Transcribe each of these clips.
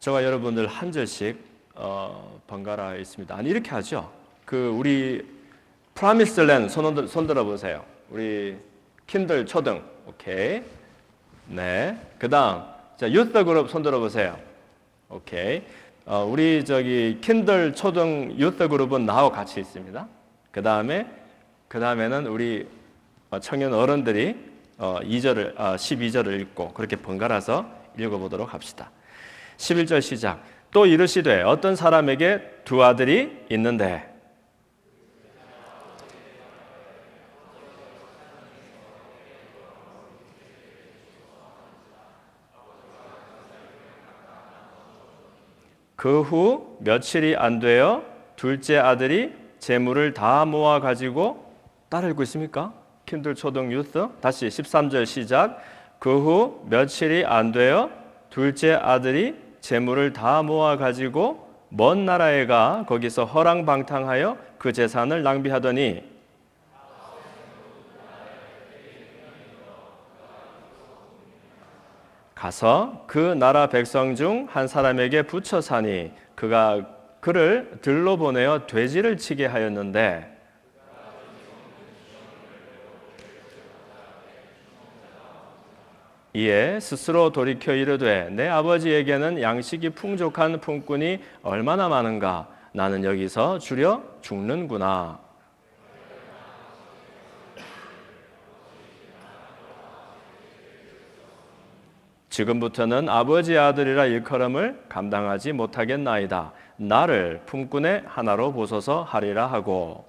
저와 여러분들 한 절씩 번갈아 있습니다. 아니 이렇게 하죠. 우리 프라미스 랜 손 들어 보세요. 우리 킨들 초등. 오케이. 네. 그다음 자 유스 그룹 손 들어 보세요. 오케이. 우리 킨들 초등 유스 그룹은 나하고 같이 있습니다. 그다음에는 우리 청년 어른들이 12절을 읽고 그렇게 번갈아서 읽어보도록 합시다. 11절 시작. 또 이르시되 어떤 사람에게 두 아들이 있는데 그 후 며칠이 안 되어 둘째 아들이 재물을 다 모아 가지고 따라 읽고 있습니까? 킨들 초등 유스 다시 13절 시작. 그 후 며칠이 안 되어 둘째 아들이 재물을 다 모아 가지고 먼 나라에 가 거기서 허랑방탕하여 그 재산을 낭비하더니 가서 그 나라 백성 중 한 사람에게 붙여 사니 그가 그를 들로 보내어 돼지를 치게 하였는데 이에 스스로 돌이켜 이르되 내 아버지에게는 양식이 풍족한 품꾼이 얼마나 많은가 나는 여기서 주려 죽는구나. 지금부터는 아버지 아들이라 일컬음을 감당하지 못하겠나이다. 나를 품꾼의 하나로 보소서 하리라 하고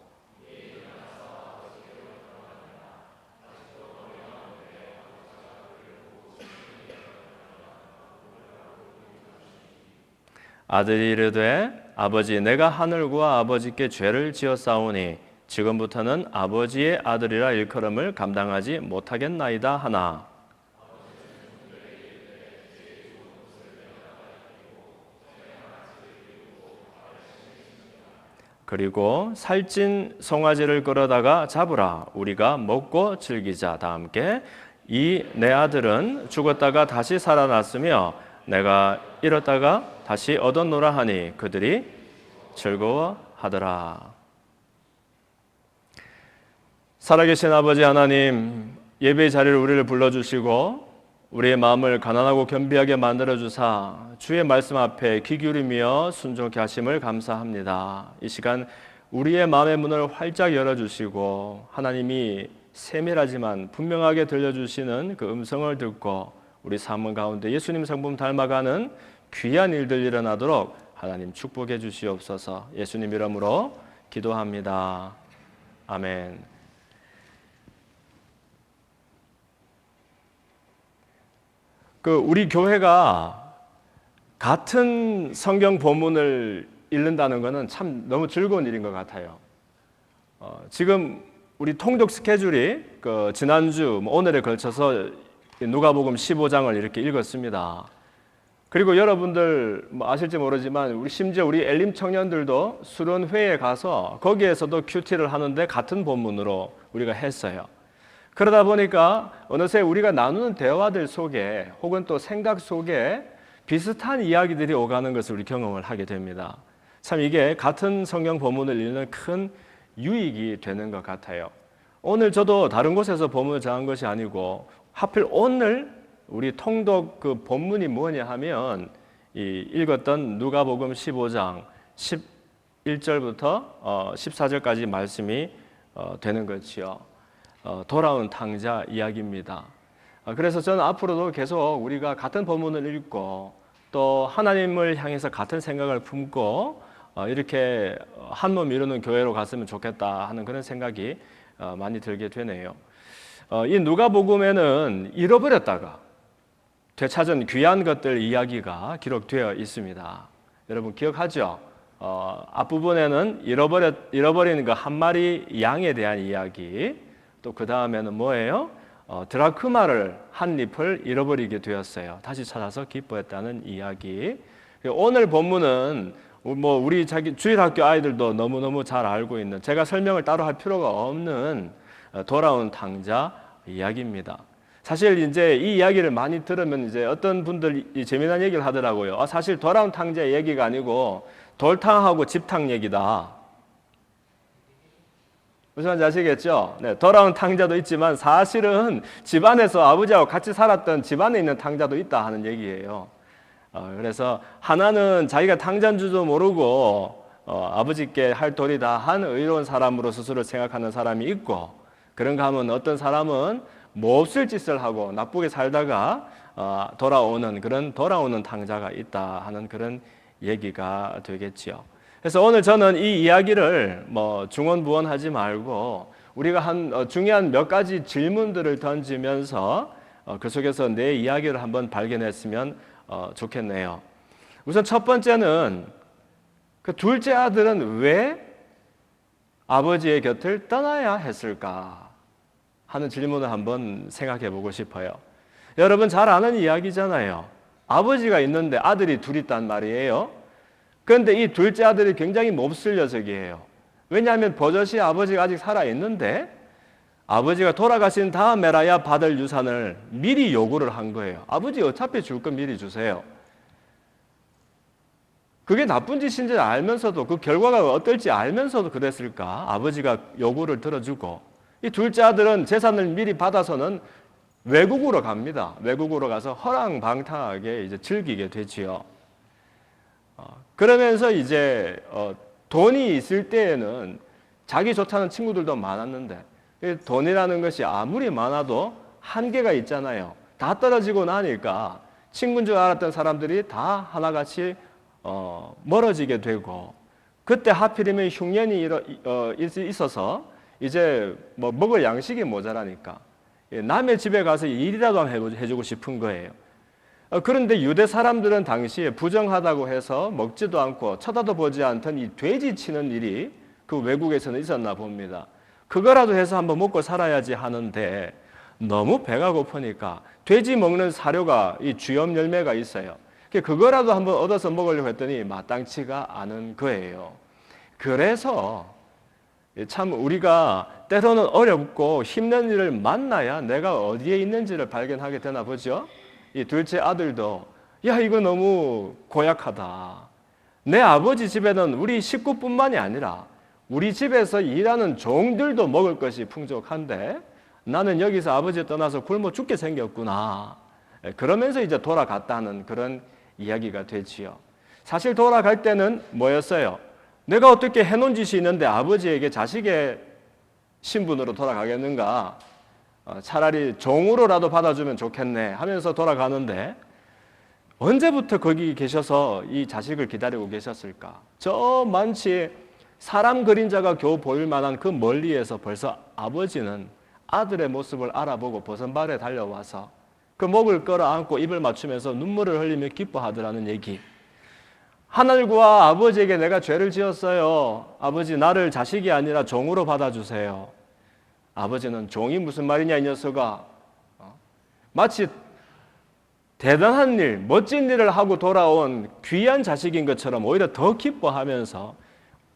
아들이 이르되 아버지 내가 하늘과 아버지께 죄를 지었사오니 지금부터는 아버지의 아들이라 일컬음을 감당하지 못하겠나이다 하나 그리고 살찐 송아지를 끌어다가 잡으라 우리가 먹고 즐기자. 다 함께 이 내 아들은 죽었다가 다시 살아났으며 내가 잃었다가 다시 얻었노라 하니 그들이 즐거워하더라. 살아계신 아버지 하나님, 예배의 자리를 우리를 불러주시고 우리의 마음을 가난하고 겸비하게 만들어주사 주의 말씀 앞에 귀 기울이며 순종케 하심을 감사합니다. 이 시간 우리의 마음의 문을 활짝 열어주시고 하나님이 세밀하지만 분명하게 들려주시는 그 음성을 듣고 우리 삶 가운데 예수님 성품 닮아가는 귀한 일들 일어나도록 하나님 축복해 주시옵소서. 예수님 이름으로 기도합니다. 아멘. 우리 교회가 같은 성경 본문을 읽는다는 것은 참 너무 즐거운 일인 것 같아요. 지금 우리 통독 스케줄이 지난주 오늘에 걸쳐서 누가복음 15장을 이렇게 읽었습니다. 그리고 여러분들 아실지 모르지만 심지어 우리 엘림 청년들도 수련회에 가서 거기에서도 큐티를 하는데 같은 본문으로 우리가 했어요. 그러다 보니까 어느새 우리가 나누는 대화들 속에 혹은 또 생각 속에 비슷한 이야기들이 오가는 것을 우리 경험을 하게 됩니다. 참 이게 같은 성경 본문을 읽는 큰 유익이 되는 것 같아요. 오늘 저도 다른 곳에서 본문을 정한 것이 아니고 하필 오늘 우리 통독 본문이 뭐냐 하면 이 읽었던 누가복음 15장 11절부터 14절까지 말씀이 되는 것이요. 돌아온 탕자 이야기입니다. 그래서 저는 앞으로도 계속 우리가 같은 본문을 읽고 또 하나님을 향해서 같은 생각을 품고 이렇게 한 몸 이루는 교회로 갔으면 좋겠다 하는 그런 생각이 많이 들게 되네요. 이 누가복음에는 잃어버렸다가 되찾은 귀한 것들 이야기가 기록되어 있습니다. 여러분 기억하죠? 앞부분에는 잃어버린 그 한 마리 양에 대한 이야기, 또 그 다음에는 뭐예요? 드라크마를 한 잎을 잃어버리게 되었어요. 다시 찾아서 기뻐했다는 이야기. 오늘 본문은 우리 주일학교 아이들도 너무너무 잘 알고 있는, 제가 설명을 따로 할 필요가 없는 돌아온 탕자 이야기입니다. 사실 이제 이 이야기를 많이 들으면 이제 어떤 분들이 재미난 얘기를 하더라고요. 사실 돌아온 탕자 얘기가 아니고 돌탕하고 집탕 얘기다. 무슨 말인지 아시겠죠? 네, 돌아온 탕자도 있지만 사실은 집안에서 아버지하고 같이 살았던 집안에 있는 탕자도 있다 하는 얘기예요. 그래서 하나는 자기가 탕자인 줄도 모르고 아버지께 할 도리다 한 의로운 사람으로 스스로 생각하는 사람이 있고, 그런가 하면 어떤 사람은 몹쓸 짓을 하고 나쁘게 살다가 돌아오는 그런 돌아오는 탕자가 있다 하는 그런 얘기가 되겠지요. 그래서 오늘 저는 이 이야기를 뭐 중언부언하지 말고 우리가 한 중요한 몇 가지 질문들을 던지면서 그 속에서 내 이야기를 한번 발견했으면 좋겠네요. 우선 첫 번째는 그 둘째 아들은 왜 아버지의 곁을 떠나야 했을까 하는 질문을 한번 생각해 보고 싶어요. 여러분 잘 아는 이야기잖아요. 아버지가 있는데 아들이 둘 있단 말이에요. 그런데 이 둘째 아들이 굉장히 몹쓸 녀석이에요. 왜냐하면 버젓이 아버지가 아직 살아있는데 아버지가 돌아가신 다음에라야 받을 유산을 미리 요구를 한 거예요. 아버지 어차피 줄 건 미리 주세요. 그게 나쁜 짓인지 알면서도, 그 결과가 어떨지 알면서도 그랬을까? 아버지가 요구를 들어주고, 이 둘째 아들은 재산을 미리 받아서는 외국으로 갑니다. 외국으로 가서 허랑방탕하게 이제 즐기게 되지요. 그러면서 이제 돈이 있을 때에는 자기 좋다는 친구들도 많았는데, 돈이라는 것이 아무리 많아도 한계가 있잖아요. 다 떨어지고 나니까 친구인 줄 알았던 사람들이 다 하나같이 멀어지게 되고, 그때 하필이면 흉년이 있어서 이제 뭐 먹을 양식이 모자라니까 남의 집에 가서 일이라도 해주고 싶은 거예요. 그런데 유대 사람들은 당시에 부정하다고 해서 먹지도 않고 쳐다도 보지 않던 이 돼지 치는 일이 그 외국에서는 있었나 봅니다. 그거라도 해서 한번 먹고 살아야지 하는데 너무 배가 고프니까 돼지 먹는 사료가 이 주염 열매가 있어요. 그거라도 한번 얻어서 먹으려고 했더니 마땅치가 않은 거예요. 그래서 참 우리가 때로는 어렵고 힘든 일을 만나야 내가 어디에 있는지를 발견하게 되나 보죠. 이 둘째 아들도 야 이거 너무 고약하다. 내 아버지 집에는 우리 식구뿐만이 아니라 우리 집에서 일하는 종들도 먹을 것이 풍족한데 나는 여기서 아버지 떠나서 굶어 죽게 생겼구나. 그러면서 이제 돌아갔다는 그런 이야기가 되지요. 사실 돌아갈 때는 뭐였어요? 내가 어떻게 해놓은 짓이 있는데 아버지에게 자식의 신분으로 돌아가겠는가? 차라리 종으로라도 받아주면 좋겠네 하면서 돌아가는데 언제부터 거기 계셔서 이 자식을 기다리고 계셨을까? 저 많지 사람 그림자가 겨우 보일 만한 그 멀리에서 벌써 아버지는 아들의 모습을 알아보고 버선발에 달려와서 그 목을 끌어안고 입을 맞추면서 눈물을 흘리며 기뻐하더라는 얘기. 하늘과 아버지에게 내가 죄를 지었어요. 아버지 나를 자식이 아니라 종으로 받아주세요. 아버지는 종이 무슨 말이냐 이 녀석아. 마치 대단한 일, 멋진 일을 하고 돌아온 귀한 자식인 것처럼 오히려 더 기뻐하면서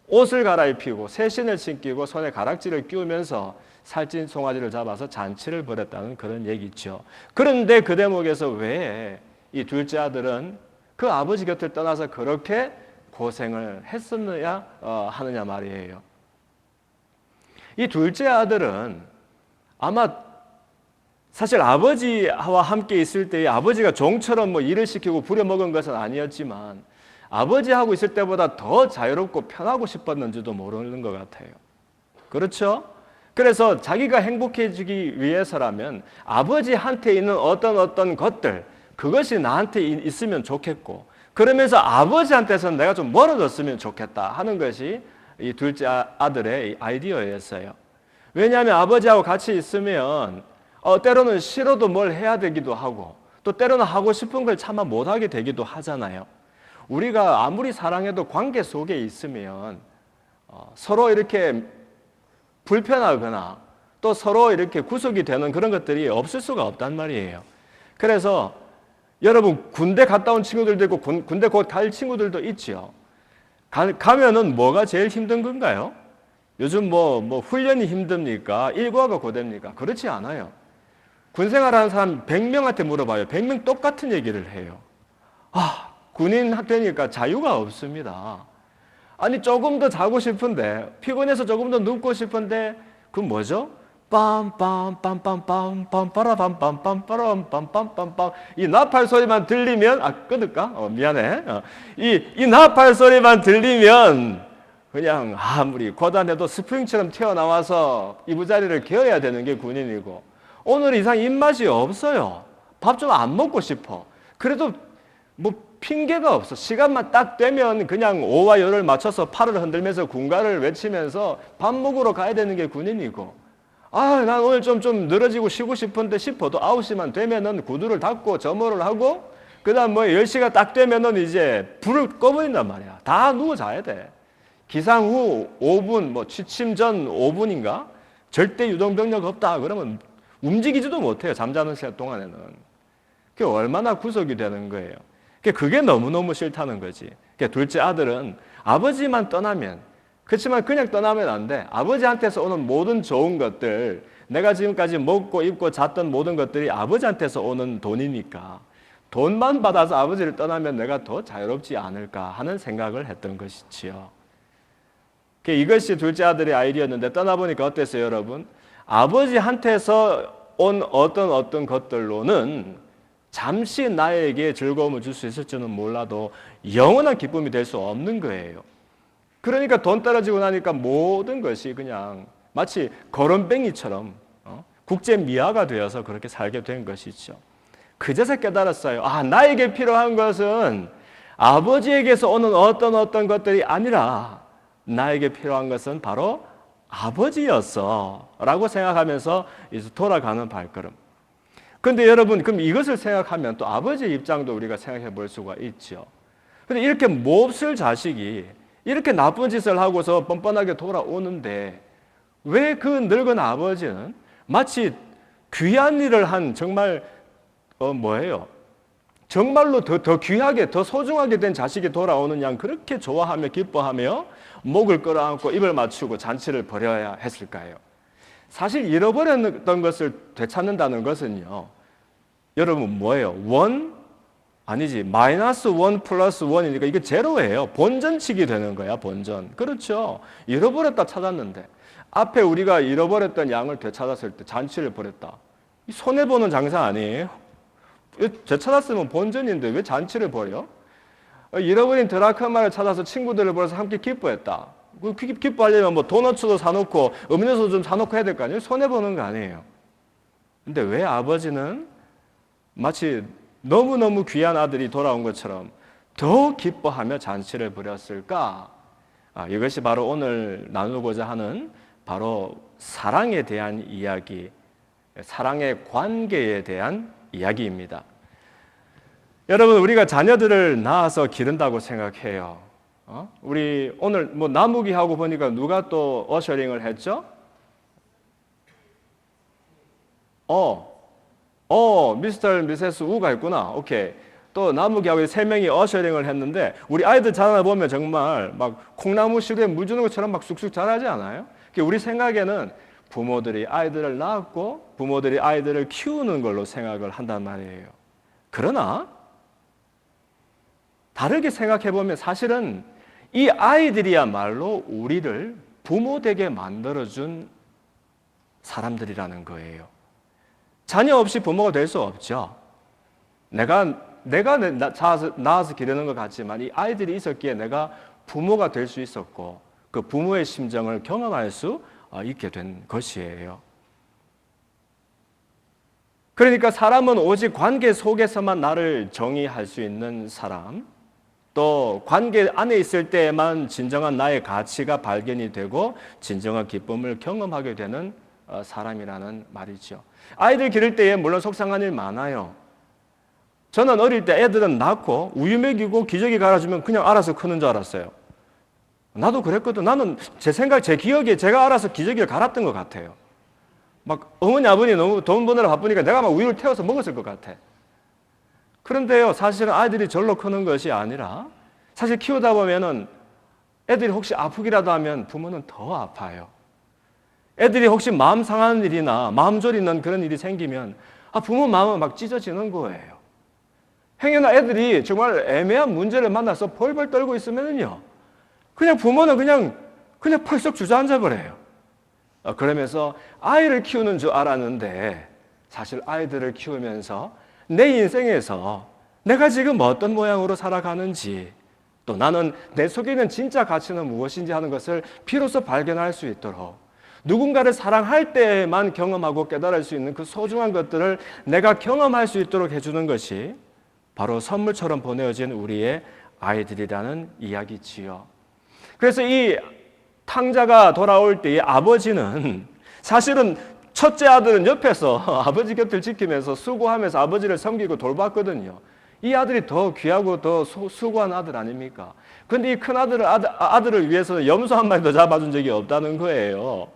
옷을 갈아입히고 새 신을 신기고 손에 가락지를 끼우면서 살찐 송아지를 잡아서 잔치를 벌였다는 그런 얘기죠. 그런데 그 대목에서 왜 이 둘째 아들은 그 아버지 곁을 떠나서 그렇게 고생을 했었느냐 하느냐 말이에요. 이 둘째 아들은 아마 사실 아버지와 함께 있을 때에 아버지가 종처럼 뭐 일을 시키고 부려먹은 것은 아니었지만 아버지하고 있을 때보다 더 자유롭고 편하고 싶었는지도 모르는 것 같아요. 그렇죠? 그래서 자기가 행복해지기 위해서라면 아버지한테 있는 어떤 것들 그것이 나한테 있으면 좋겠고 그러면서 아버지한테서는 내가 좀 멀어졌으면 좋겠다 하는 것이 이 둘째 아들의 아이디어였어요. 왜냐하면 아버지하고 같이 있으면 때로는 싫어도 뭘 해야 되기도 하고 또 때로는 하고 싶은 걸 차마 못하게 되기도 하잖아요. 우리가 아무리 사랑해도 관계 속에 있으면 서로 이렇게 불편하거나 또 서로 이렇게 구속이 되는 그런 것들이 없을 수가 없단 말이에요. 그래서 여러분 군대 갔다 온 친구들도 있고 군대 곧 갈 친구들도 있지요. 가면은 뭐가 제일 힘든 건가요? 요즘 뭐 훈련이 힘듭니까? 일과가 고됩니까? 그렇지 않아요. 군생활하는 사람 100명한테 물어봐요. 100명 똑같은 얘기를 해요. 군인 되니까 자유가 없습니다. 아니 조금 더 자고 싶은데, 피곤해서 조금 더 눕고 싶은데, 그 뭐죠? 빰빰빰빰빰빰 빠라밤빰빰빰빰빰빰빰빰 이 나팔 소리만 들리면 끊을까? 미안해. 이 나팔 소리만 들리면 그냥 아무리 고단해도 스프링처럼 튀어나와서 이부자리를 개어야 되는 게 군인이고, 오늘 이상 입맛이 없어요. 밥 좀 안 먹고 싶어. 그래도 뭐 핑계가 없어. 시간만 딱 되면 그냥 오와 열을 맞춰서 팔을 흔들면서 군가를 외치면서 밥 먹으러 가야 되는 게 군인이고, 난 오늘 좀 늘어지고 쉬고 싶은데 싶어도 9시만 되면은 구두를 닫고 점호를 하고, 그 다음 10시가 딱 되면은 이제 불을 꺼버린단 말이야. 다 누워 자야 돼. 기상 후 5분, 취침 전 5분인가? 절대 유동병력 없다. 그러면 움직이지도 못해요. 잠자는 시간 동안에는. 그게 얼마나 구속이 되는 거예요. 그게 너무너무 싫다는 거지. 둘째 아들은 아버지만 떠나면, 그렇지만 그냥 떠나면 안 돼. 아버지한테서 오는 모든 좋은 것들, 내가 지금까지 먹고 입고 잤던 모든 것들이 아버지한테서 오는 돈이니까 돈만 받아서 아버지를 떠나면 내가 더 자유롭지 않을까 하는 생각을 했던 것이지요. 이것이 둘째 아들의 아이디어였는데 떠나보니까 어땠어요, 여러분? 아버지한테서 온 어떤 것들로는 잠시 나에게 즐거움을 줄 수 있을지는 몰라도 영원한 기쁨이 될 수 없는 거예요. 그러니까 돈 떨어지고 나니까 모든 것이 그냥 마치 거름뱅이처럼 국제 미아가 되어서 그렇게 살게 된 것이죠. 그제서 깨달았어요. 나에게 필요한 것은 아버지에게서 오는 어떤 것들이 아니라 나에게 필요한 것은 바로 아버지였어 라고 생각하면서 이제 돌아가는 발걸음. 그런데 여러분, 그럼 이것을 생각하면 또 아버지의 입장도 우리가 생각해 볼 수가 있죠. 그런데 이렇게 몹쓸 자식이 이렇게 나쁜 짓을 하고서 뻔뻔하게 돌아오는데 왜 그 늙은 아버지는 마치 귀한 일을 한 정말 정말로 더 귀하게, 더 소중하게 된 자식이 돌아오는 양 그렇게 좋아하며 기뻐하며 목을 끌어안고 입을 맞추고 잔치를 벌여야 했을까요? 사실 잃어버렸던 것을 되찾는다는 것은요, 여러분 뭐예요? 마이너스 1 플러스 1이니까 이게 제로예요. 본전치기 되는 거야, 본전. 그렇죠. 잃어버렸다 찾았는데 앞에 우리가 잃어버렸던 양을 되찾았을 때 잔치를 벌였다. 손해보는 장사 아니에요? 되찾았으면 본전인데 왜 잔치를 벌여? 잃어버린 드라크마를 찾아서 친구들을 벌여서 함께 기뻐했다. 기뻐하려면 도너츠도 사놓고 음료수 좀 사놓고 해야 될 거 아니에요? 손해보는 거 아니에요. 근데 왜 아버지는 마치 너무너무 귀한 아들이 돌아온 것처럼 더 기뻐하며 잔치를 벌였을까? 이것이 바로 오늘 나누고자 하는 바로 사랑에 대한 이야기, 사랑의 관계에 대한 이야기입니다. 여러분, 우리가 자녀들을 낳아서 기른다고 생각해요. 우리 오늘 나무기 하고 보니까 누가 또 어셔링을 했죠? 미스터 미세스 우가 있구나. 오케이. 또 나무기하고 3명이 어셔링을 했는데 우리 아이들 자라나 보면 정말 막 콩나무 시루에 물 주는 것처럼 막 쑥쑥 자라지 않아요? 우리 생각에는 부모들이 아이들을 낳았고 부모들이 아이들을 키우는 걸로 생각을 한단 말이에요. 그러나 다르게 생각해 보면 사실은 이 아이들이야말로 우리를 부모되게 만들어준 사람들이라는 거예요. 자녀 없이 부모가 될 수 없죠. 내가 낳아서 기르는 것 같지만 이 아이들이 있었기에 내가 부모가 될 수 있었고 그 부모의 심정을 경험할 수 있게 된 것이에요. 그러니까 사람은 오직 관계 속에서만 나를 정의할 수 있는 사람, 또 관계 안에 있을 때에만 진정한 나의 가치가 발견이 되고 진정한 기쁨을 경험하게 되는 사람이라는 말이죠. 아이들 기를 때에 물론 속상한 일 많아요. 저는 어릴 때 애들은 낳고 우유 먹이고 기저귀 갈아주면 그냥 알아서 크는 줄 알았어요. 나도 그랬거든. 나는 제 기억에 제가 알아서 기저귀를 갈았던 것 같아요. 막 어머니 아버지 너무 돈 버느라 바쁘니까 내가 막 우유를 태워서 먹었을 것 같아. 그런데요, 사실은 아이들이 절로 크는 것이 아니라 사실 키우다 보면은 애들이 혹시 아프기라도 하면 부모는 더 아파요. 애들이 혹시 마음 상하는 일이나 마음 졸이는 그런 일이 생기면 부모 마음은 막 찢어지는 거예요. 행여나 애들이 정말 애매한 문제를 만나서 벌벌 떨고 있으면요, 그냥 부모는 그냥 펄썩 주저앉아 버려요. 그러면서 아이를 키우는 줄 알았는데 사실 아이들을 키우면서 내 인생에서 내가 지금 어떤 모양으로 살아가는지, 또 나는 내 속에 있는 진짜 가치는 무엇인지 하는 것을 비로소 발견할 수 있도록, 누군가를 사랑할 때만 경험하고 깨달을 수 있는 그 소중한 것들을 내가 경험할 수 있도록 해주는 것이 바로 선물처럼 보내어진 우리의 아이들이라는 이야기지요. 그래서 이 탕자가 돌아올 때 이 아버지는 사실은 첫째 아들은 옆에서 아버지 곁을 지키면서 수고하면서 아버지를 섬기고 돌봤거든요. 이 아들이 더 귀하고 더 수고한 아들 아닙니까? 그런데 이 큰 아들을 위해서 염소 한 마리 더 잡아준 적이 없다는 거예요.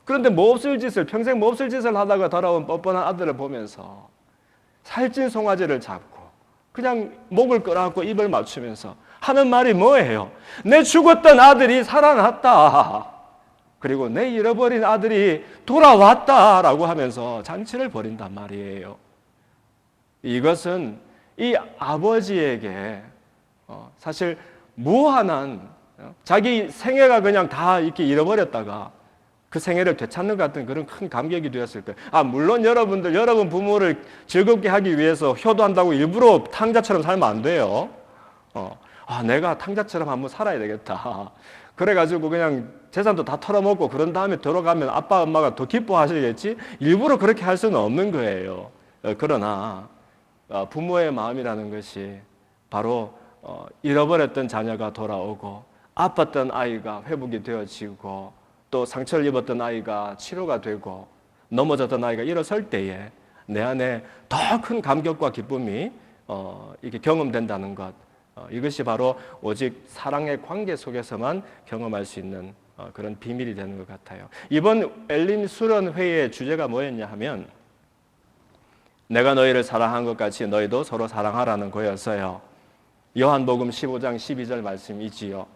그런데 평생 몹쓸 짓을 하다가 돌아온 뻔뻔한 아들을 보면서 살찐 송아지를 잡고 그냥 목을 끌어안고 입을 맞추면서 하는 말이 뭐예요? 내 죽었던 아들이 살아났다. 그리고 내 잃어버린 아들이 돌아왔다라고 하면서 잔치를 벌인단 말이에요. 이것은 이 아버지에게 사실 무한한 자기 생애가 그냥 다 이렇게 잃어버렸다가 그 생애를 되찾는 것 같은 그런 큰 감격이 되었을 거예요. 물론 여러분 부모를 즐겁게 하기 위해서 효도한다고 일부러 탕자처럼 살면 안 돼요. 내가 탕자처럼 한번 살아야 되겠다. 그래가지고 그냥 재산도 다 털어먹고 그런 다음에 들어가면 아빠 엄마가 더 기뻐하시겠지? 일부러 그렇게 할 수는 없는 거예요. 그러나 부모의 마음이라는 것이 바로 잃어버렸던 자녀가 돌아오고 아팠던 아이가 회복이 되어지고 또 상처를 입었던 아이가 치료가 되고 넘어졌던 아이가 일어설 때에 내 안에 더 큰 감격과 기쁨이 이게 경험된다는 것, 이것이 바로 오직 사랑의 관계 속에서만 경험할 수 있는 그런 비밀이 되는 것 같아요. 이번 엘림 수련 회의의 주제가 뭐였냐 하면 내가 너희를 사랑한 것 같이 너희도 서로 사랑하라는 거였어요. 요한복음 15장 12절 말씀이지요.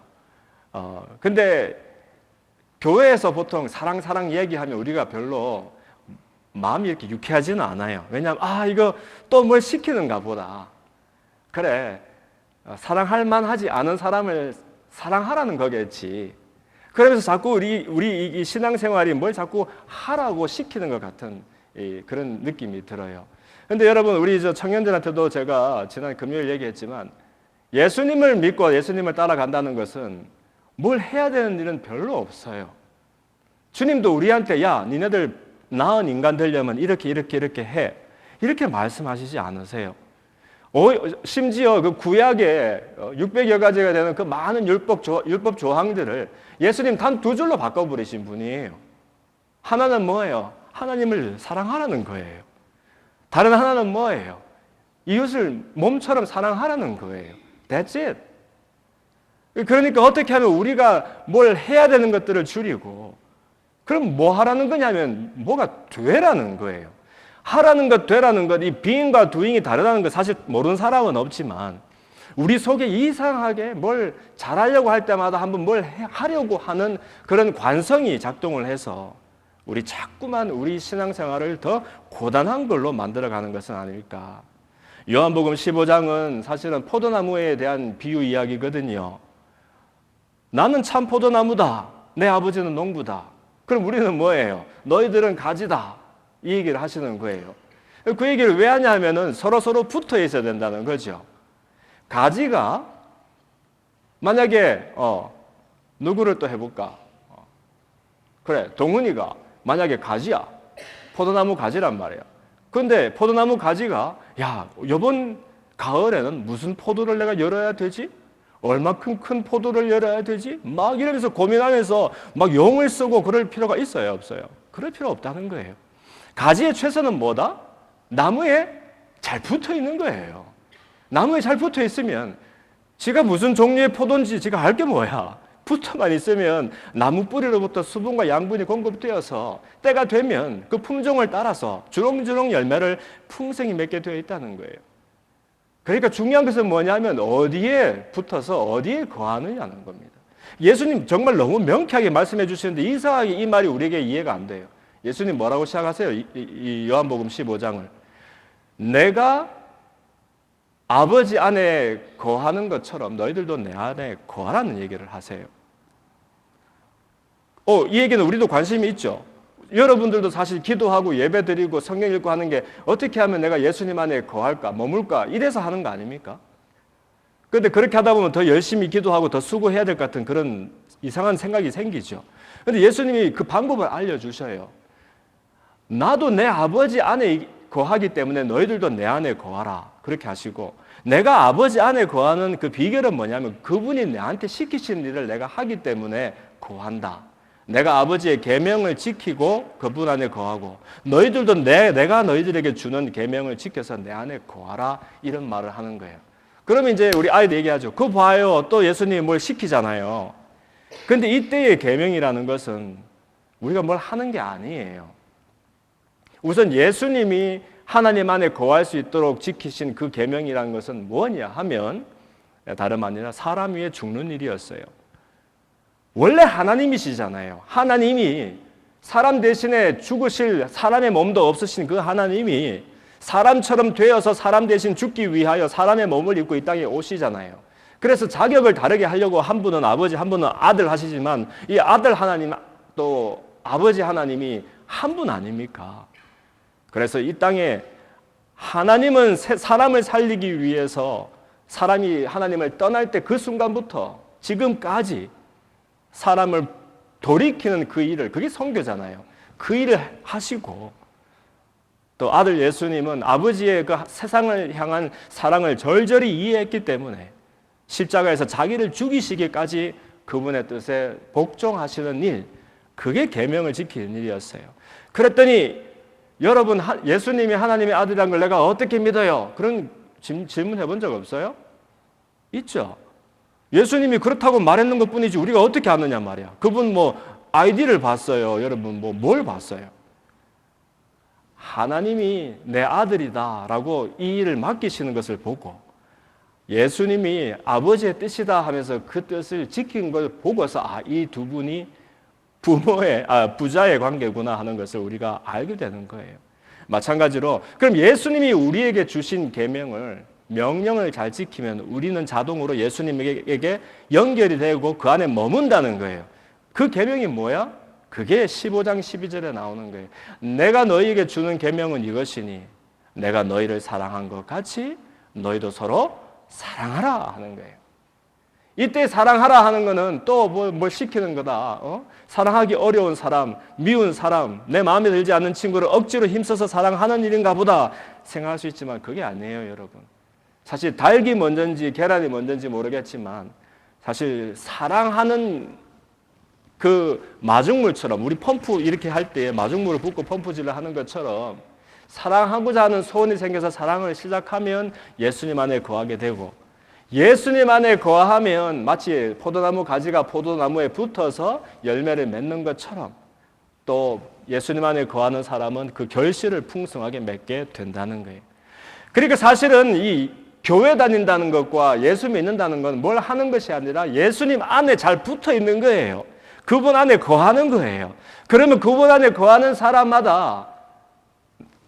근데 교회에서 보통 사랑 얘기하면 우리가 별로 마음이 이렇게 유쾌하지는 않아요. 왜냐하면 이거 또 뭘 시키는가 보다. 그래, 사랑할 만하지 않은 사람을 사랑하라는 거겠지. 그러면서 자꾸 우리 이 신앙생활이 뭘 자꾸 하라고 시키는 것 같은 그런 느낌이 들어요. 그런데 여러분, 우리 청년들한테도 제가 지난 금요일 얘기했지만 예수님을 믿고 예수님을 따라간다는 것은 뭘 해야 되는 일은 별로 없어요. 주님도 우리한테 야, 니네들 나은 인간 되려면 이렇게 해. 이렇게 말씀하시지 않으세요. 심지어 그 구약에 600여 가지가 되는 그 많은 율법 조항들을 예수님 단 2줄로 바꿔버리신 분이에요. 하나는 뭐예요? 하나님을 사랑하라는 거예요. 다른 하나는 뭐예요? 이웃을 몸처럼 사랑하라는 거예요. That's it. 그러니까 어떻게 하면 우리가 뭘 해야 되는 것들을 줄이고, 그럼 뭐 하라는 거냐면 뭐가 되라는 거예요. 하라는 것, 되라는 것, 이 being과 doing이 다르다는 것 사실 모르는 사람은 없지만 우리 속에 이상하게 뭘 잘하려고 할 때마다 한번 뭘 하려고 하는 그런 관성이 작동을 해서 우리 자꾸만 우리 신앙생활을 더 고단한 걸로 만들어가는 것은 아닐까. 요한복음 15장은 사실은 포도나무에 대한 비유 이야기거든요. 나는 참 포도나무다. 내 아버지는 농부다. 그럼 우리는 뭐예요? 너희들은 가지다. 이 얘기를 하시는 거예요. 그 얘기를 왜 하냐면은 서로 붙어 있어야 된다는 거죠. 가지가 만약에 누구를 또 해볼까? 그래, 동훈이가 만약에 가지야. 포도나무 가지란 말이야. 근데 포도나무 가지가 야, 이번 가을에는 무슨 포도를 내가 열어야 되지? 얼마큼 큰 포도를 열어야 되지? 막 이러면서 고민하면서 막 용을 쓰고 그럴 필요가 있어요, 없어요? 그럴 필요 없다는 거예요. 가지의 최선은 뭐다? 나무에 잘 붙어 있는 거예요. 나무에 잘 붙어 있으면 지가 무슨 종류의 포도인지 지가 알 게 뭐야. 붙어만 있으면 나무 뿌리로부터 수분과 양분이 공급되어서 때가 되면 그 품종을 따라서 주렁주렁 열매를 풍성히 맺게 되어 있다는 거예요. 그러니까 중요한 것은 뭐냐면 어디에 붙어서 어디에 거하느냐는 겁니다. 예수님 정말 너무 명쾌하게 말씀해 주시는데 이상하게 이 말이 우리에게 이해가 안 돼요. 예수님 뭐라고 시작하세요? 이 요한복음 15장을. 내가 아버지 안에 거하는 것처럼 너희들도 내 안에 거하라는 얘기를 하세요. 이 얘기는 우리도 관심이 있죠. 여러분들도 사실 기도하고 예배드리고 성경 읽고 하는 게 어떻게 하면 내가 예수님 안에 거할까, 머물까, 이래서 하는 거 아닙니까? 그런데 그렇게 하다 보면 더 열심히 기도하고 더 수고해야 될 것 같은 그런 이상한 생각이 생기죠. 그런데 예수님이 그 방법을 알려주셔요. 나도 내 아버지 안에 거하기 때문에 너희들도 내 안에 거하라. 그렇게 하시고, 내가 아버지 안에 거하는 그 비결은 뭐냐면 그분이 나한테 시키시는 일을 내가 하기 때문에 거한다. 내가 아버지의 계명을 지키고 그분 안에 거하고, 너희들도 내가 너희들에게 주는 계명을 지켜서 내 안에 거하라, 이런 말을 하는 거예요. 그러면 이제 우리 아이들 얘기하죠. 그거 봐요. 또 예수님이 뭘 시키잖아요. 그런데 이때의 계명이라는 것은 우리가 뭘 하는 게 아니에요. 우선 예수님이 하나님 안에 거할 수 있도록 지키신 그 계명이라는 것은 뭐냐 하면 다름 아니라 사람 위에 죽는 일이었어요. 원래 하나님이시잖아요. 하나님이 사람 대신에 죽으실 사람의 몸도 없으신 그 하나님이 사람처럼 되어서 사람 대신 죽기 위하여 사람의 몸을 입고 이 땅에 오시잖아요. 그래서 자격을 다르게 하려고 한 분은 아버지, 한 분은 아들 하시지만 이 아들 하나님 또 아버지 하나님이 한 분 아닙니까? 그래서 이 땅에 하나님은 사람을 살리기 위해서 사람이 하나님을 떠날 때 그 순간부터 지금까지 사람을 돌이키는 그 일을, 그게 선교잖아요. 그 일을 하시고, 또 아들 예수님은 아버지의 그 세상을 향한 사랑을 절절히 이해했기 때문에 십자가에서 자기를 죽이시기까지 그분의 뜻에 복종하시는 일, 그게 계명을 지키는 일이었어요. 그랬더니 여러분, 예수님이 하나님의 아들이라는 걸 내가 어떻게 믿어요? 그런 질문 해본 적 없어요? 있죠. 예수님이 그렇다고 말했는 것 뿐이지 우리가 어떻게 아느냐 말이야. 그분 아이디를 봤어요. 여러분 뭘 봤어요? 하나님이 내 아들이다라고 이 일을 맡기시는 것을 보고 예수님이 아버지의 뜻이다 하면서 그 뜻을 지킨 걸 보고서 이 두 분이 부자의 관계구나 하는 것을 우리가 알게 되는 거예요. 마찬가지로 그럼 예수님이 우리에게 주신 계명을, 명령을 잘 지키면 우리는 자동으로 예수님에게 연결이 되고 그 안에 머문다는 거예요. 그 계명이 뭐야? 그게 15장 12절에 나오는 거예요. 내가 너희에게 주는 계명은 이것이니 내가 너희를 사랑한 것 같이 너희도 서로 사랑하라 하는 거예요. 이때 사랑하라 하는 거는 또 뭘 시키는 거다. 사랑하기 어려운 사람, 미운 사람, 내 마음에 들지 않는 친구를 억지로 힘써서 사랑하는 일인가 보다 생각할 수 있지만 그게 아니에요, 여러분. 사실 닭이 먼저인지 계란이 먼저인지 모르겠지만 사실 사랑하는 그 마중물처럼, 우리 펌프 이렇게 할 때 마중물을 붓고 펌프질을 하는 것처럼 사랑하고자 하는 소원이 생겨서 사랑을 시작하면 예수님 안에 거하게 되고, 예수님 안에 거하면 마치 포도나무 가지가 포도나무에 붙어서 열매를 맺는 것처럼 또 예수님 안에 거하는 사람은 그 결실을 풍성하게 맺게 된다는 거예요. 그러니까 사실은 이 교회 다닌다는 것과 예수 믿는다는 건 뭘 하는 것이 아니라 예수님 안에 잘 붙어 있는 거예요. 그분 안에 거하는 거예요. 그러면 그분 안에 거하는 사람마다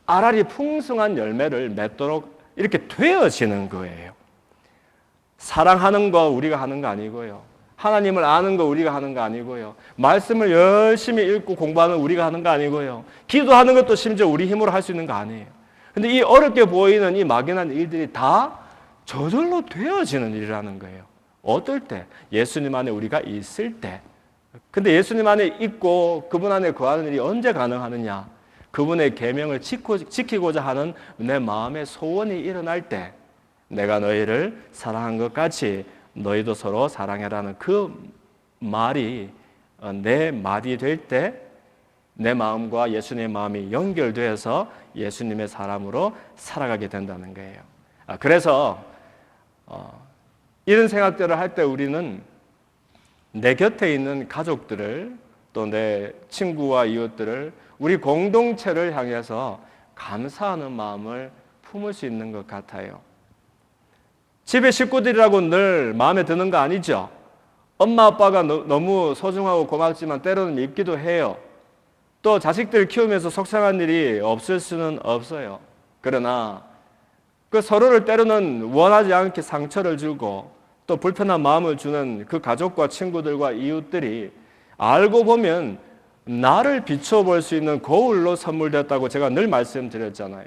알알이 풍성한 열매를 맺도록 이렇게 되어지는 거예요. 사랑하는 거 우리가 하는 거 아니고요. 하나님을 아는 거 우리가 하는 거 아니고요. 말씀을 열심히 읽고 공부하는 거 우리가 하는 거 아니고요. 기도하는 것도 심지어 우리 힘으로 할 수 있는 거 아니에요. 근데 이 어렵게 보이는 이 막연한 일들이 다 저절로 되어지는 일이라는 거예요. 어떨 때? 예수님 안에 우리가 있을 때. 근데 예수님 안에 있고 그분 안에 거하는 일이 언제 가능하느냐? 그분의 계명을 지키고자 하는 내 마음의 소원이 일어날 때, 내가 너희를 사랑한 것 같이 너희도 서로 사랑해라는 그 말이 내 말이 될 때 내 마음과 예수님의 마음이 연결되어서 예수님의 사람으로 살아가게 된다는 거예요. 그래서 이런 생각들을 할 때 우리는 내 곁에 있는 가족들을, 또 내 친구와 이웃들을, 우리 공동체를 향해서 감사하는 마음을 품을 수 있는 것 같아요. 집에 식구들이라고 늘 마음에 드는 거 아니죠? 엄마 아빠가 너무 소중하고 고맙지만 때로는 밉기도 해요. 또 자식들 키우면서 속상한 일이 없을 수는 없어요. 그러나 그 서로를 때로는 원하지 않게 상처를 주고 또 불편한 마음을 주는 그 가족과 친구들과 이웃들이 알고 보면 나를 비춰볼 수 있는 거울로 선물되었다고 제가 늘 말씀드렸잖아요.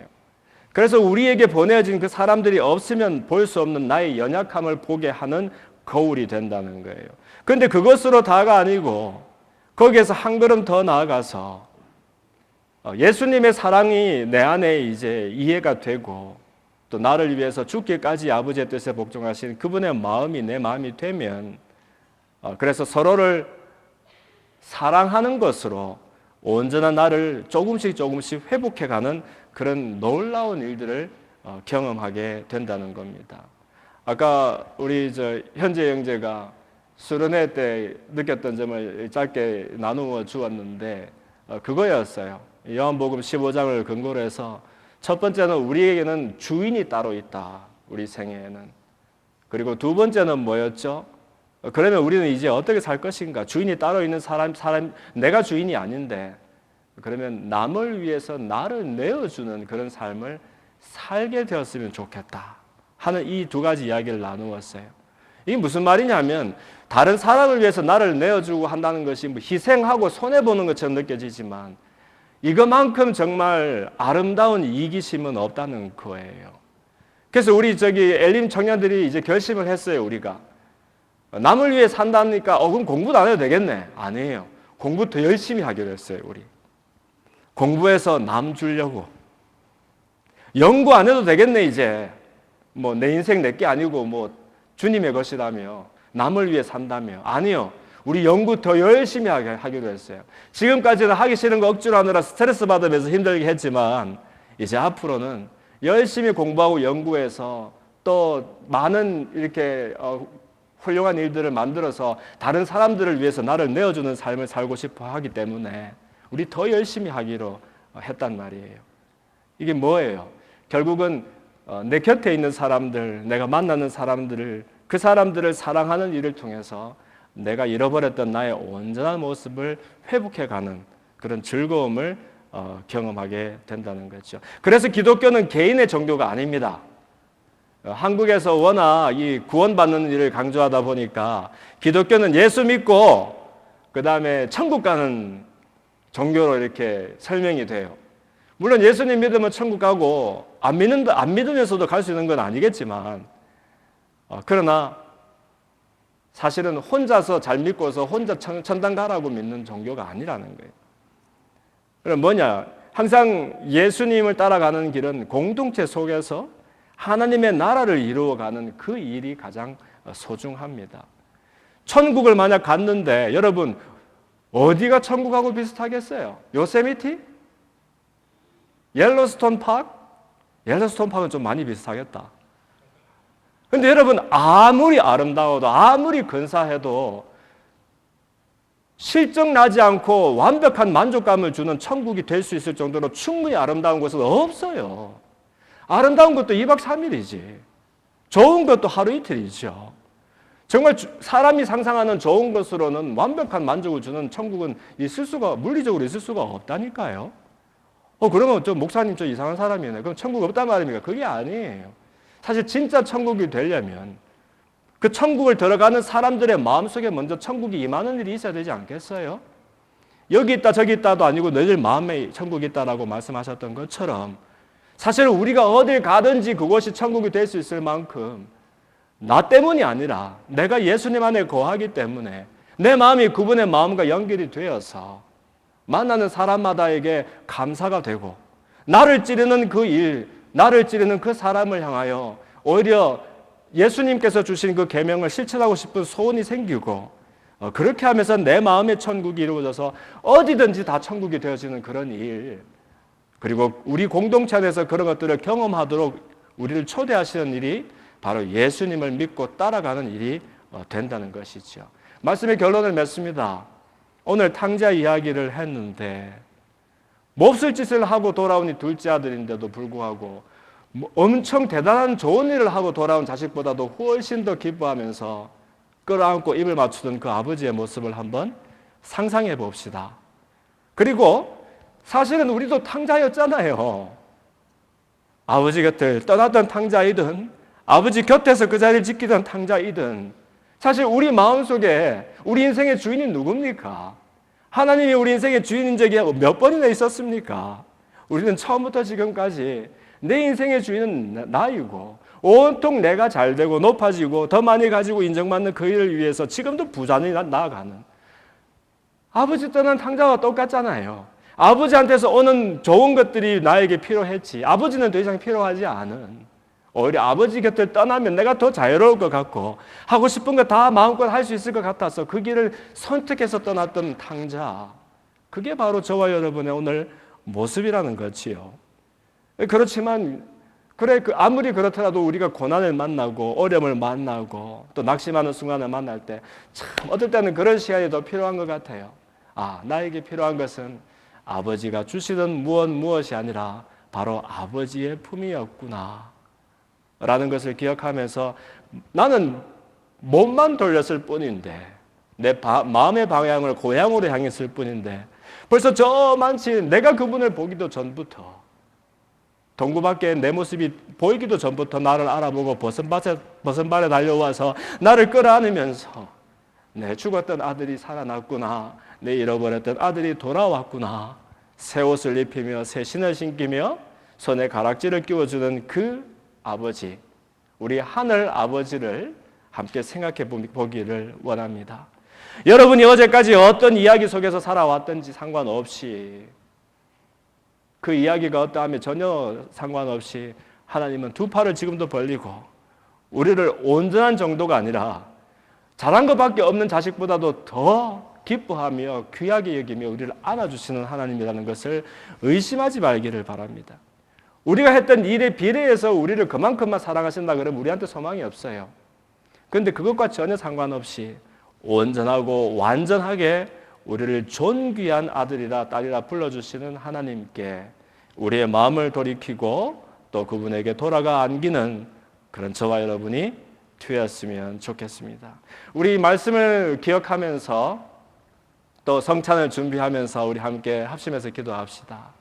그래서 우리에게 보내진 그 사람들이 없으면 볼 수 없는 나의 연약함을 보게 하는 거울이 된다는 거예요. 그런데 그것으로 다가 아니고 거기에서 한 걸음 더 나아가서 예수님의 사랑이 내 안에 이제 이해가 되고 또 나를 위해서 죽기까지 아버지의 뜻에 복종하신 그분의 마음이 내 마음이 되면 그래서 서로를 사랑하는 것으로 온전한 나를 조금씩 회복해가는 그런 놀라운 일들을 경험하게 된다는 겁니다. 아까 우리 현재 형제가 수련회 때 느꼈던 점을 짧게 나누어 주었는데 그거였어요. 요한복음 15장을 근거로 해서 첫 번째는 우리에게는 주인이 따로 있다. 우리 생애에는. 그리고 두 번째는 뭐였죠? 그러면 우리는 이제 어떻게 살 것인가? 주인이 따로 있는 사람 내가 주인이 아닌데 그러면 남을 위해서 나를 내어주는 그런 삶을 살게 되었으면 좋겠다 하는 이 두 가지 이야기를 나누었어요. 이게 무슨 말이냐면 다른 사람을 위해서 나를 내어주고 한다는 것이 뭐 희생하고 손해보는 것처럼 느껴지지만 이것만큼 정말 아름다운 이기심은 없다는 거예요. 그래서 우리 엘림 청년들이 이제 결심을 했어요. 우리가 남을 위해 산다니까 그럼 공부도 안 해도 되겠네. 아니에요. 공부 더 열심히 하기로 했어요. 우리 공부해서 남 주려고. 연구 안 해도 되겠네. 이제 뭐 내 인생 내게 아니고 뭐 주님의 것이라며 남을 위해 산다며. 아니요. 우리 연구 더 열심히 하기로 했어요. 지금까지는 하기 싫은 거 억지로 하느라 스트레스 받으면서 힘들게 했지만 이제 앞으로는 열심히 공부하고 연구해서 또 많은 이렇게 훌륭한 일들을 만들어서 다른 사람들을 위해서 나를 내어주는 삶을 살고 싶어 하기 때문에 우리 더 열심히 하기로 했단 말이에요. 이게 뭐예요? 결국은 내 곁에 있는 사람들, 내가 만나는 사람들을 그 사람들을 사랑하는 일을 통해서 내가 잃어버렸던 나의 온전한 모습을 회복해가는 그런 즐거움을 경험하게 된다는 거죠. 그래서 기독교는 개인의 종교가 아닙니다. 한국에서 워낙 이 구원받는 일을 강조하다 보니까 기독교는 예수 믿고 그 다음에 천국 가는 종교로 이렇게 설명이 돼요. 물론 예수님 믿으면 천국 가고 안 믿으면서도 갈 수 있는 건 아니겠지만 그러나 사실은 혼자서 잘 믿고서 혼자 천당 가라고 믿는 종교가 아니라는 거예요. 그럼 뭐냐? 항상 예수님을 따라가는 길은 공동체 속에서 하나님의 나라를 이루어가는 그 일이 가장 소중합니다. 천국을 만약 갔는데 여러분 어디가 천국하고 비슷하겠어요? 요세미티? 옐로스톤 파크? 옐로스톤 파크는 좀 많이 비슷하겠다. 근데 여러분 아무리 아름다워도 아무리 근사해도 실적 나지 않고 완벽한 만족감을 주는 천국이 될 수 있을 정도로 충분히 아름다운 곳은 없어요. 아름다운 것도 2박 3일이지. 좋은 것도 하루 이틀이죠. 정말 사람이 상상하는 좋은 것으로는 완벽한 만족을 주는 천국은 물리적으로 있을 수가 없다니까요. 그러면 목사님 이상한 사람이네. 그럼 천국 없단 말입니까? 그게 아니에요. 사실 진짜 천국이 되려면 그 천국을 들어가는 사람들의 마음속에 먼저 천국이 임하는 일이 있어야 되지 않겠어요? 여기 있다 저기 있다도 아니고 너희들 마음에 천국이 있다라고 말씀하셨던 것처럼 사실 우리가 어딜 가든지 그곳이 천국이 될 수 있을 만큼 나 때문이 아니라 내가 예수님 안에 거하기 때문에 내 마음이 그분의 마음과 연결이 되어서 만나는 사람마다에게 감사가 되고 나를 찌르는 그 일, 나를 찌르는 그 사람을 향하여 오히려 예수님께서 주신 그 계명을 실천하고 싶은 소원이 생기고 그렇게 하면서 내 마음의 천국이 이루어져서 어디든지 다 천국이 되어지는 그런 일, 그리고 우리 공동체 안에서 그런 것들을 경험하도록 우리를 초대하시는 일이 바로 예수님을 믿고 따라가는 일이 된다는 것이죠. 말씀의 결론을 맺습니다. 오늘 탕자 이야기를 했는데 몹쓸 짓을 하고 돌아온 이 둘째 아들인데도 불구하고 엄청 대단한 좋은 일을 하고 돌아온 자식보다도 훨씬 더 기뻐하면서 끌어안고 입을 맞추던 그 아버지의 모습을 한번 상상해 봅시다. 그리고 사실은 우리도 탕자였잖아요. 아버지 곁을 떠났던 탕자이든 아버지 곁에서 그 자리를 지키던 탕자이든 사실 우리 마음속에 우리 인생의 주인이 누굽니까? 하나님이 우리 인생의 주인인 적이 몇 번이나 있었습니까? 우리는 처음부터 지금까지 내 인생의 주인은 나이고 온통 내가 잘되고 높아지고 더 많이 가지고 인정받는 그 일을 위해서 지금도 부자니 나아가는 아버지 떠난 탕자와 똑같잖아요. 아버지한테서 오는 좋은 것들이 나에게 필요했지 아버지는 더 이상 필요하지 않은 오히려 아버지 곁을 떠나면 내가 더 자유로울 것 같고 하고 싶은 거 다 마음껏 할 수 있을 것 같아서 그 길을 선택해서 떠났던 탕자 그게 바로 저와 여러분의 오늘 모습이라는 거지요. 그렇지만 그래 아무리 그렇더라도 우리가 고난을 만나고 어려움을 만나고 또 낙심하는 순간을 만날 때 참 어떨 때는 그런 시간이 더 필요한 것 같아요. 아, 나에게 필요한 것은 아버지가 주시던 무엇이 아니라 바로 아버지의 품이었구나 라는 것을 기억하면서 나는 몸만 돌렸을 뿐인데 내 마음의 방향을 고향으로 향했을 뿐인데 벌써 저 많지 내가 그분을 보기도 전부터 동구 밖에 내 모습이 보이기도 전부터 나를 알아보고 버선발에 달려와서 나를 끌어안으면서 내 죽었던 아들이 살아났구나 내 잃어버렸던 아들이 돌아왔구나 새 옷을 입히며 새 신을 신기며 손에 가락지를 끼워주는 그 아버지 우리 하늘 아버지를 함께 생각해 보기를 원합니다. 여러분이 어제까지 어떤 이야기 속에서 살아왔든지 상관없이 그 이야기가 어떠하면 전혀 상관없이 하나님은 두 팔을 지금도 벌리고 우리를 온전한 정도가 아니라 잘한 것밖에 없는 자식보다도 더 기뻐하며 귀하게 여기며 우리를 안아주시는 하나님이라는 것을 의심하지 말기를 바랍니다. 우리가 했던 일에 비례해서 우리를 그만큼만 사랑하신다 그러면 우리한테 소망이 없어요. 그런데 그것과 전혀 상관없이 온전하고 완전하게 우리를 존귀한 아들이라 딸이라 불러주시는 하나님께 우리의 마음을 돌이키고 또 그분에게 돌아가 안기는 그런 저와 여러분이 되었으면 좋겠습니다. 우리 말씀을 기억하면서 또 성찬을 준비하면서 우리 함께 합심해서 기도합시다.